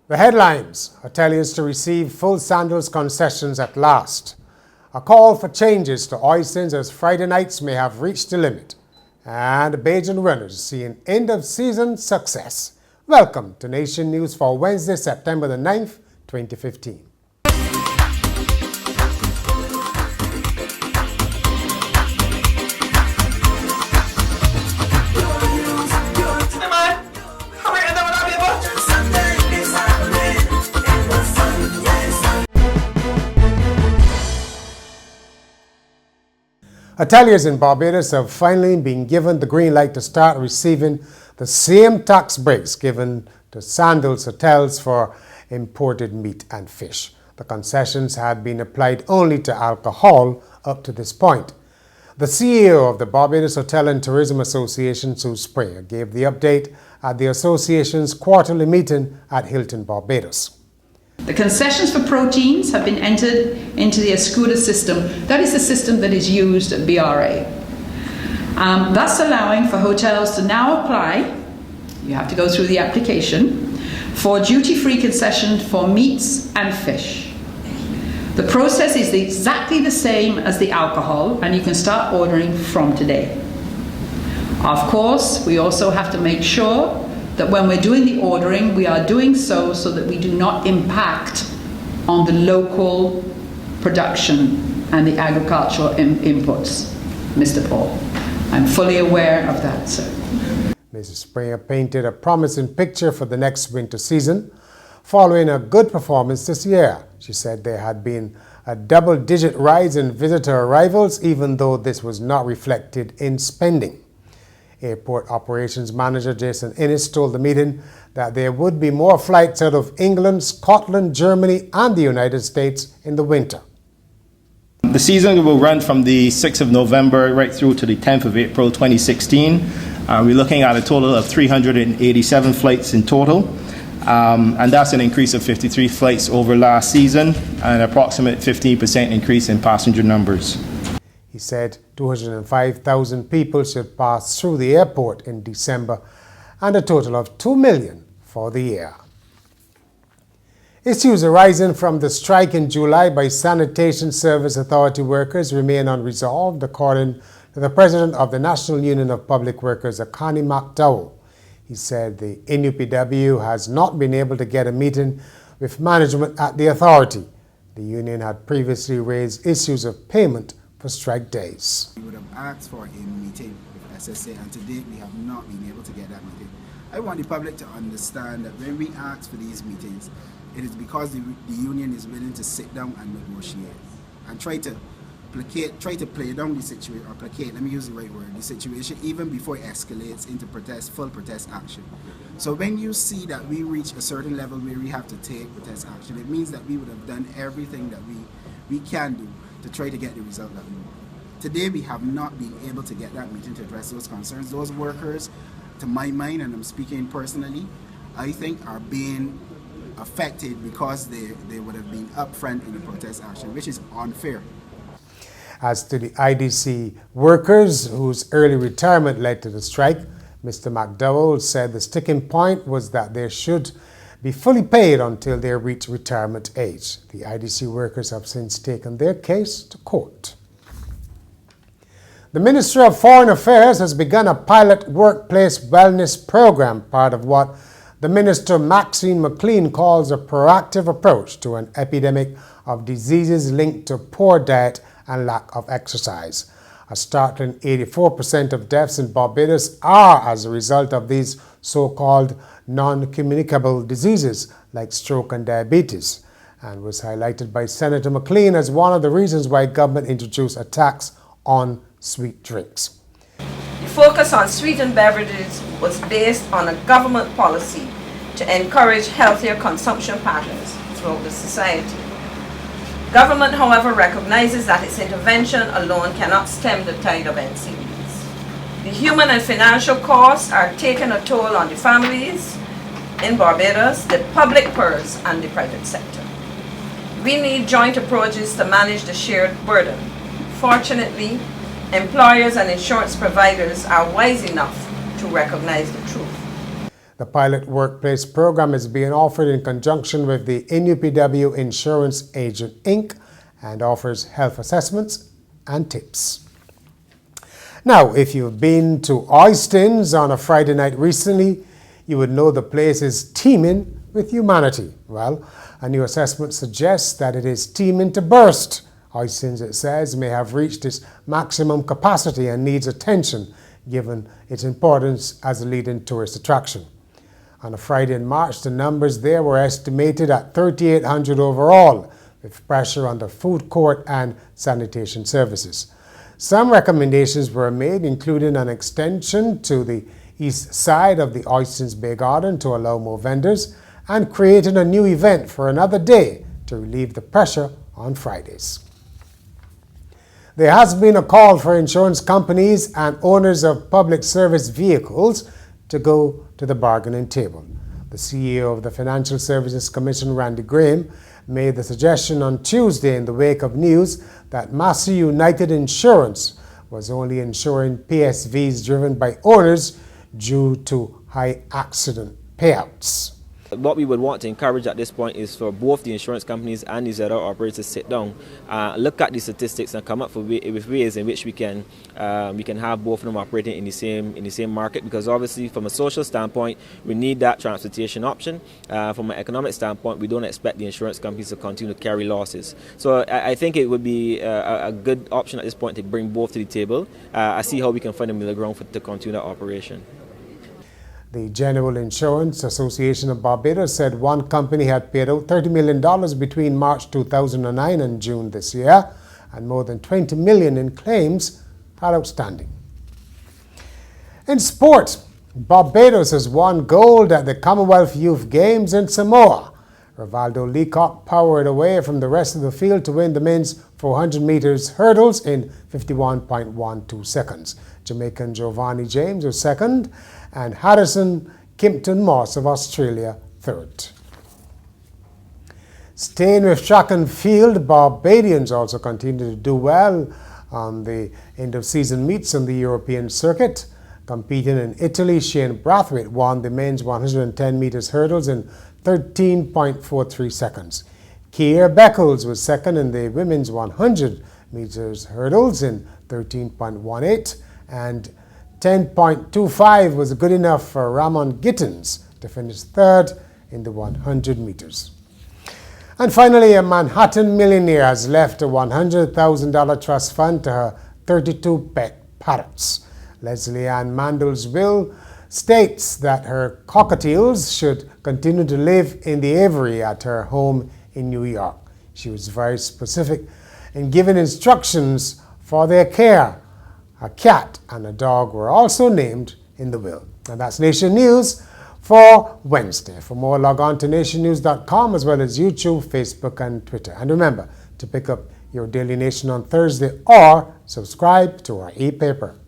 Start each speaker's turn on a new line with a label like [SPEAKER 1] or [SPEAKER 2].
[SPEAKER 1] The headlines: Hoteliers to receive full Sandals concessions at last. A call for changes to Oistins as Friday nights may have reached the limit. And Bajan runners see an end-of-season success. Welcome to Nation News for Wednesday, September the 9th, 2015. Hoteliers in Barbados have finally been given the green light to start receiving the same tax breaks given to Sandals hotels for imported meat and fish. The concessions had been applied only to alcohol up to this point. The CEO of the Barbados Hotel and Tourism Association, Sue Springer, gave the update at the association's quarterly meeting at Hilton, Barbados.
[SPEAKER 2] The concessions for proteins have been entered into the Escuda system. That is the system that is used at BRA. Thus allowing for hotels to now apply, you have to go through the application, for duty-free concession for meats and fish. The process is exactly the same as the alcohol, and you can start ordering from today. Of course, we also have to make sure that when we're doing the ordering, we are doing so that we do not impact on the local production and the agricultural inputs. Mr. Paul, I'm fully aware of that, sir.
[SPEAKER 1] Mrs. Springer painted a promising picture for the next winter season, following a good performance this year. She said there had been a double-digit rise in visitor arrivals, even though this was not reflected in spending. Airport Operations Manager Jason Innes told the meeting that there would be more flights out of England, Scotland, Germany and the United States in the winter.
[SPEAKER 3] The season will run from the 6th of November right through to the 10th of April 2016. We're looking at a total of 387 flights in total, and that's an increase of 53 flights over last season and an approximate 15% increase in passenger numbers.
[SPEAKER 1] He said 205,000 people should pass through the airport in December and a total of 2 million for the year. Issues arising from the strike in July by Sanitation Service Authority workers remain unresolved, according to the President of the National Union of Public Workers, Akani McDowell. He said the NUPW has not been able to get a meeting with management at the authority. The union had previously raised issues of payment for strike days.
[SPEAKER 4] We would have asked for a meeting with SSA, and to date we have not been able to get that meeting. I want the public to understand that when we ask for these meetings, it is because the union is willing to sit down and negotiate and try to play down the situation, or placate, let me use the right word, the situation even before it escalates into full protest action. So when you see that we reach a certain level where we have to take protest action, it means that we would have done everything that we can do to try to get the result that we want. Today we have not been able to get that meeting to address those concerns. Those workers, to my mind, and I'm speaking personally, I think are being affected because they would have been upfront in the protest action, which is unfair.
[SPEAKER 1] As to the IDC workers whose early retirement led to the strike, Mr. McDowell said the sticking point was that they should be fully paid until they reach retirement age. The IDC workers have since taken their case to court. The Ministry of Foreign Affairs has begun a pilot workplace wellness program, part of what the Minister Maxine McLean calls a proactive approach to an epidemic of diseases linked to poor diet and lack of exercise. A startling 84% of deaths in Barbados are as a result of these so-called non-communicable diseases like stroke and diabetes, and was highlighted by Senator McLean as one of the reasons why government introduced a tax on sweet drinks.
[SPEAKER 5] The focus on sweetened beverages was based on a government policy to encourage healthier consumption patterns throughout the society. Government, however, recognizes that its intervention alone cannot stem the tide of NCDs. The human and financial costs are taking a toll on the families in Barbados, the public purse, and the private sector. We need joint approaches to manage the shared burden. Fortunately, employers and insurance providers are wise enough to recognize the truth.
[SPEAKER 1] The pilot workplace program is being offered in conjunction with the NUPW Insurance Agent Inc. and offers health assessments and tips. Now, if you've been to Oistins on a Friday night recently, you would know the place is teeming with humanity. Well, a new assessment suggests that it is teeming to burst. Oistins, it says, may have reached its maximum capacity and needs attention given its importance as a leading tourist attraction. On a Friday in March, the numbers there were estimated at 3,800 overall, with pressure on the food court and sanitation services. Some recommendations were made, including an extension to the east side of the Oistins Bay Garden to allow more vendors, and creating a new event for another day to relieve the pressure on Fridays. There has been a call for insurance companies and owners of public service vehicles to go to the bargaining table. The CEO of the Financial Services Commission, Randy Graham, made the suggestion on Tuesday in the wake of news that Massey United Insurance was only insuring PSVs driven by owners due to high accident payouts.
[SPEAKER 6] What we would want to encourage at this point is for both the insurance companies and the ZR operators to sit down, look at the statistics and come up with ways in which we can have both of them operating in the same market, because obviously from a social standpoint we need that transportation option. From an economic standpoint, we don't expect the insurance companies to continue to carry losses. So I think it would be a good option at this point to bring both to the table. I see how we can find a middle ground to continue that operation.
[SPEAKER 1] The General Insurance Association of Barbados said one company had paid out $30 million between March 2009 and June this year, and more than $20 million in claims are outstanding. In sport, Barbados has won gold at the Commonwealth Youth Games in Samoa. Rivaldo Leacock powered away from the rest of the field to win the men's 400 meters hurdles in 51.12 seconds. Jamaican Giovanni James was second, and Harrison Kimpton Moss of Australia third. Staying with track and field, Barbadians also continue to do well on the end-of-season meets on the European circuit. Competing in Italy, Shane Brathwaite won the men's 110 meters hurdles in 13.43 seconds. Keir Beckles was second in the women's 100 meters hurdles in 13.18, and 10.25 was good enough for Ramon Gittins to finish third in the 100 meters. And finally, a Manhattan millionaire has left a $100,000 trust fund to her 32 pet parrots. Leslie Ann Mandel's will states that her cockatiels should continue to live in the aviary at her home in New York. She was very specific in giving instructions for their care. A cat and a dog were also named in the will. And that's Nation News for Wednesday. For more, log on to nationnews.com as well as YouTube, Facebook, and Twitter. And remember to pick up your Daily Nation on Thursday or subscribe to our e-paper.